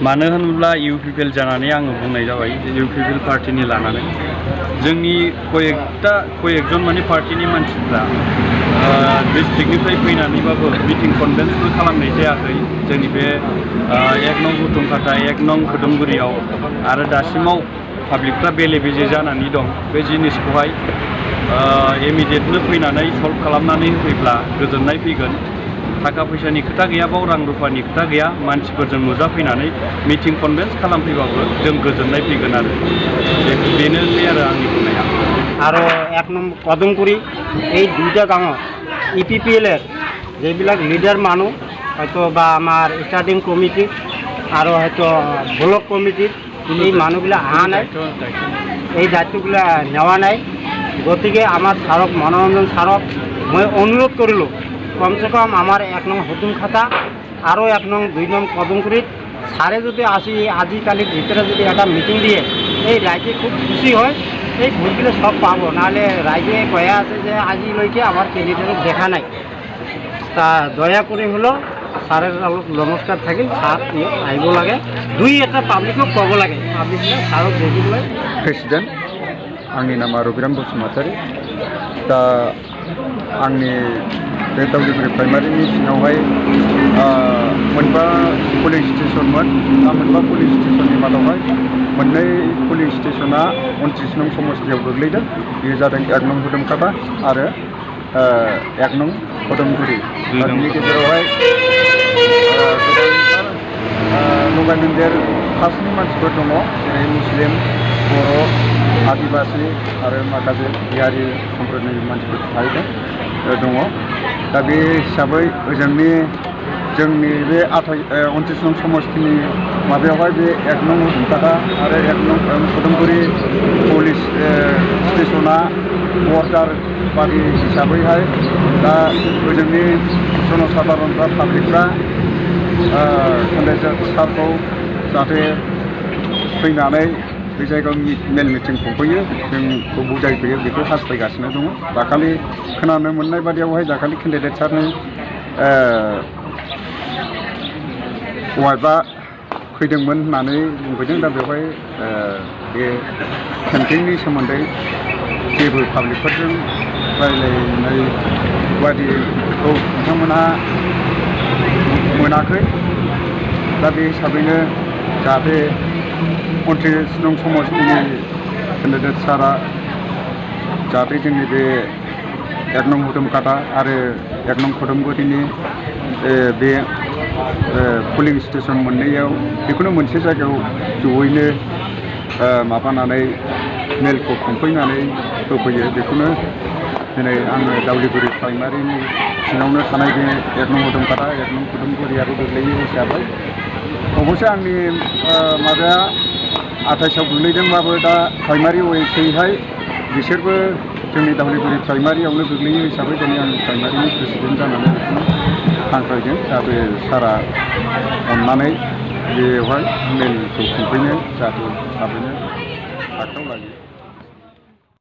मानो होनोब्ला इउपिपिएल जानानै आङो बुंनाय जाबाय इउपिपिएल पार्टिनि लानानै जोंनि कयेकजन माने पार्टिनि मानसिफ्रा डिस्ट्रिक्टनिफ्राय फैनानैबाबो मिटिं कनभेन्सबो खालामनाय जायाखै जोंनि बे 1 नं हुथुमखाथा 1 नं खोदोमगुरियाव आरो दासिमाव पाब्लिकफ्रा बेले बेजे जानानै दं बे जिनिसखौहाय इमिडियेटनो फैनानै सल्भ खालामनानै होफैब्ला गोजोननाय फैगोन। थाखा फैसानि खोथा गैया बाव रां रुफानि खोथा गैया मानसिफोरजों नुजाफैनानै मिटिं कनभेन्स खालामफैबाबो जों गोजोननाय फैगोन आरो बेनोसै आरो आंनि बुंनाया। आरो 1 নম্বৰ কদমগুৰি এই দুইটা গাঁৱত ইপিপিএলৰ যেবিলাক লিডাৰ মানুহ হয়তো বা আমাৰ ষ্টাৰ্টিং কমিটি আৰু হয়তো ব্লক কমিটিৰ এই মানুহবিলাক অহা নাই, এই দায়িত্বগুলা নেওয়া নাই। গতিকে আমাৰ ছাৰক মনোৰঞ্জন ছাৰক মই অনুৰোধ কৰিলোঁ কমসে কম আমার 1 নং হুতুমখাতা আরও 1 নং 2 নং কদমগুৰিত ছাৰে যদি আজিকালির ভিতরে যদি একটা মিটিং দিয়ে এই রাইজে খুব খুশি হয়, এই ভোটগুলো সব পাবো। নাহলে রাইজে কয়ে আছে যে আজিলৈকে আমার ক্যান্ডিডেটক দেখা নাই। তা দয়া করে হলো ছারের অলপ নমস্কার থাকিল, ছার আইব লাগে, দুই একটা পাবলিকক কব লাগে, পাবলিকরা ছারক দেখিবলৈ। प्रेसिडेन्ट आंनि नामा रबिराम बसुमतारी। दा आंनि बे दावलिगुरि प्राइमारिनि सिङावहाय मोनबा पुलिं स्टेसनमोन। दा मोनबा पुलिं स्टेसननि मादावहाय मोननै पुलिं स्टेसना 29 नं समस्तियाव गोग्लैदों। बेयो जादों 1 नं हुदुमखाथा आरो 1 नं कदमगुरि। बेनि गेजेरावहाय गोबांथार लगायमोन्देर कास्टनि मानसिफोर दङ, जेरै मुस्लिम, बर', आदिबासि आरो माखासे बिहारि सम्प्रदायनि मानसिफोर थाहैदों दङ। दा बे हिसाबै जोंनि बे 29 नं समस्तिनि माबायावहाय बे 1 नं हुदुमखाथा आरो 1 नं कदमगुरि पुलिस स्टेसना बर्डार बादि हिसाबैहाय दा जोंनि जनसाधारनफ्रा पाब्लिकफ्रा केन्डिडेट सारखौ जाहाथे फैनानै बे जायगायाव मेल मिटिं खुंफैयो, जोंखौ बुजायफैयो, बेखौ हास्थायगासिनो दङ। दाखालि खोनानो मोननाय बादियावहाय दाखालि केन्डिडेट सारनि वाइफआ फैदोंमोन होननानै बुंफैदों। दा बेवहाय बे केम्पेइननि सोमोन्दै जेबो पाब्लिकफोरजों रायलायनाय बादिखौ बिथांमोनहा मोनाखै। दा बे हिसाबैनो जाहाथे 29 नं समस्तिनि केन्डिडेट सारा जाहाथे जोंनि बे 1 नं हुदुमखाथा आरो 1 नं कदमगुरिनि बे पुलिं स्टेसन मोननैयाव जिखुनु मोनसे जायगायाव जयैनो माबानानै मेलखौ खुंफैनानै होफैयो, बेखौनो दिनै आङो दावलिगुरि प्राइमारिनि सिङावनो थानाय बे 1 नं हुदुमखाथा 1 नं कदमगुरियाबो गोग्लैयो हिसाबै अबयसे आंनि माबाया 28आव गोग्लैदोंबाबो दा प्राइमारि अवेसैहाय बिसोरबो जोंनि दावलिगुरि प्राइमारियावनो गोग्लैयो हिसाबै दिनै आं प्राइमारिनि प्रेसिडेन्ट जानानै बेखौनो हांख्रायदों। दा बे सारा अननानै बेवहाय मेलखौ खुंफैनो जाहाथे थाबैनो आखायाव लायो।